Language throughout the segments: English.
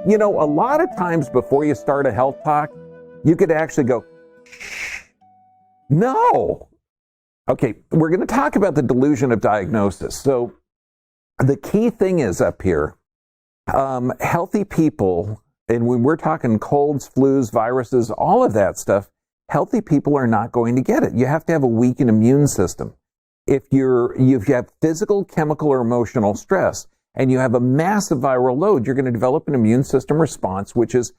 You know, a lot of times before you start a health talk, you could actually go, shh, no. Okay, we're going to talk about the delusion of diagnosis. So the key thing is up here, healthy people, and when we're talking colds, flus, viruses, all of that stuff, healthy people are not going to get it. You have to have a weakened immune system. If you have physical, chemical, or emotional stress, and you have a massive viral load, you're going to develop an immune system response, which is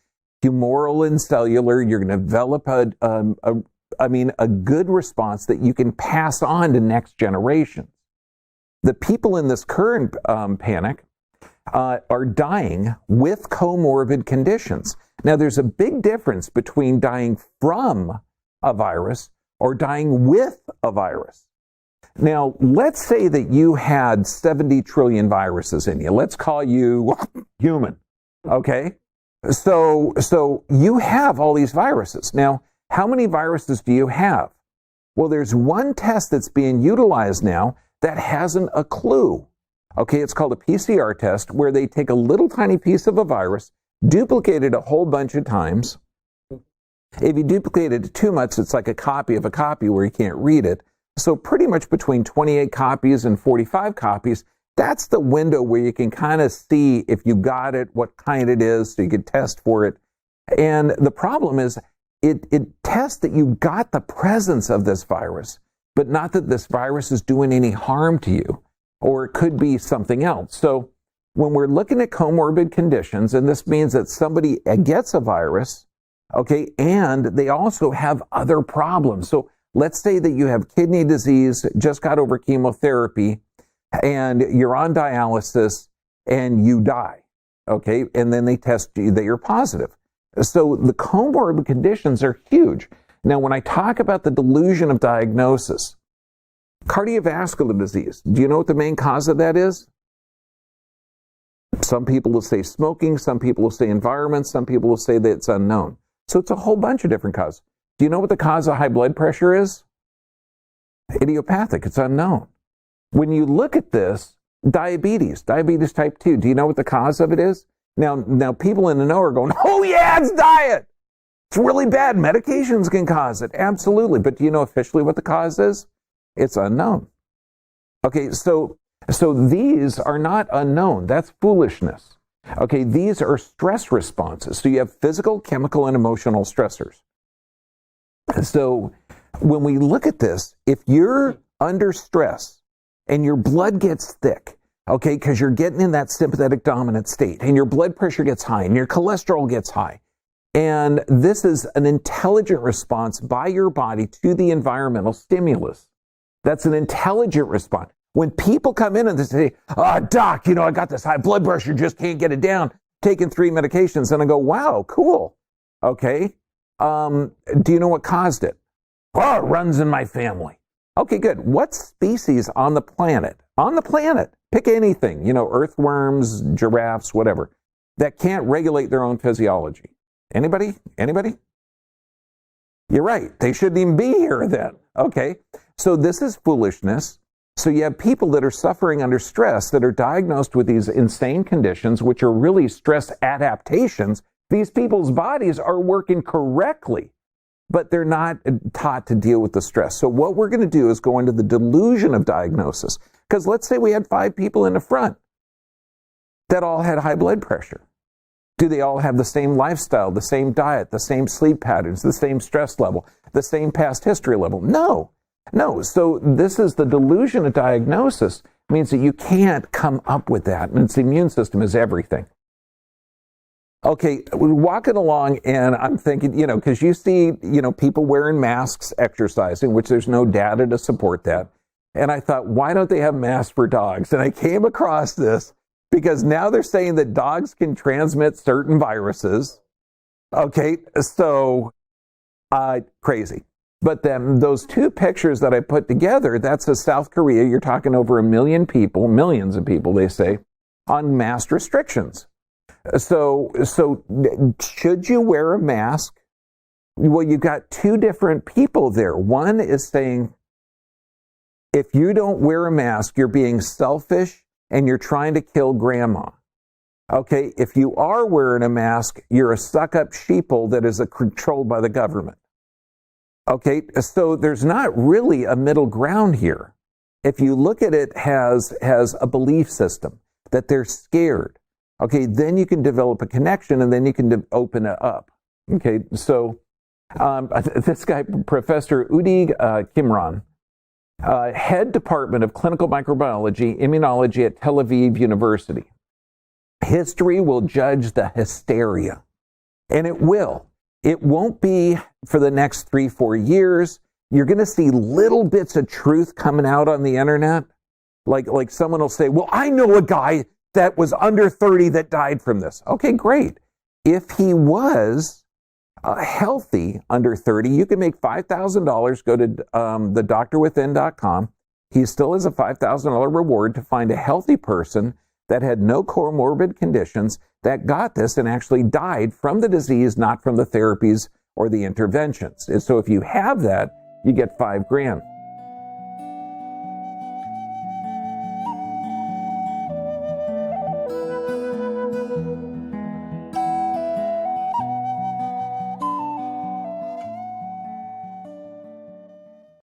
humoral and cellular. You're going to develop a good response that you can pass on to next generation. The people in this current panic are dying with comorbid conditions. Now, there's a big difference between dying from a virus or dying with a virus. Now, let's say that you had 70 trillion viruses in you. Let's call you human, okay? So you have all these viruses. Now, how many viruses do you have? Well, there's one test that's being utilized now that hasn't a clue. Okay, it's called a PCR test, where they take a little tiny piece of a virus, duplicate it a whole bunch of times. If you duplicate it too much, it's like a copy of a copy where you can't read it. So pretty much between 28 copies and 45 copies, that's the window where you can kind of see if you got it, what kind it is, so you could test for it. And the problem is it tests that you got the presence of this virus, but not that this virus is doing any harm to you, or it could be something else. So when we're looking at comorbid conditions, and this means that somebody gets a virus, okay, and they also have other problems. So let's say that you have kidney disease, just got over chemotherapy, and you're on dialysis and you die, okay? And then they test you that you're positive. So the comorbid conditions are huge. Now, when I talk about the delusion of diagnosis, cardiovascular disease, do you know what the main cause of that is? Some people will say smoking, some people will say environment, some people will say that it's unknown. So it's a whole bunch of different causes. Do you know what the cause of high blood pressure is? Idiopathic, it's unknown. When you look at this, diabetes type 2, do you know what the cause of it is? Now people in the know are going, oh yeah, it's diet. It's really bad. Medications can cause it. Absolutely. But do you know officially what the cause is? It's unknown. Okay, so these are not unknown. That's foolishness. Okay, these are stress responses. So you have physical, chemical, and emotional stressors. So when we look at this, if you're under stress and your blood gets thick, okay, because you're getting in that sympathetic dominant state, and your blood pressure gets high, and your cholesterol gets high, and this is an intelligent response by your body to the environmental stimulus. That's an intelligent response. When people come in and they say, doc, I got this high blood pressure, just can't get it down, taking 3 medications, and I go, wow, cool, okay. Do you know what caused it? Oh, it runs in my family. Okay, good. What species on the planet, pick anything, earthworms, giraffes, whatever, that can't regulate their own physiology? Anybody? You're right. They shouldn't even be here then. Okay. So this is foolishness. So you have people that are suffering under stress that are diagnosed with these insane conditions, which are really stress adaptations. These people's bodies are working correctly, but they're not taught to deal with the stress. So what we're going to do is go into the delusion of diagnosis. Because let's say we had 5 people in the front that all had high blood pressure. Do they all have the same lifestyle, the same diet, the same sleep patterns, the same stress level, the same past history level? No. So this is the delusion of diagnosis. It means that you can't come up with that. And the immune system is everything. Okay, we're walking along and I'm thinking, because you see, people wearing masks exercising, which there's no data to support that. And I thought, why don't they have masks for dogs? And I came across this because now they're saying that dogs can transmit certain viruses. Okay, so crazy. But then those 2 pictures that I put together, that's a South Korea. You're talking over 1 million people, millions of people, they say, on mask restrictions. So should you wear a mask? Well, you've got 2 different people there. One is saying, if you don't wear a mask, you're being selfish and you're trying to kill grandma. Okay, if you are wearing a mask, you're a suck-up sheeple that is controlled by the government. Okay, so there's not really a middle ground here. If you look at it as a belief system, that they're scared, okay, then you can develop a connection and then you can open it up. Okay, so this guy, Professor Udi Kimron, head department of clinical microbiology, immunology at Tel Aviv University. History will judge the hysteria, and it will. It won't be for the next 3-4 years. You're going to see little bits of truth coming out on the internet. Like someone will say, well, I know a guy that was under 30 that died from this. Okay, great. If he was healthy under 30, you can make $5,000. Go to thedoctorwithin.com. He still has a $5,000 reward to find a healthy person that had no comorbid conditions that got this and actually died from the disease, not from the therapies or the interventions. And so if you have that, you get $5,000.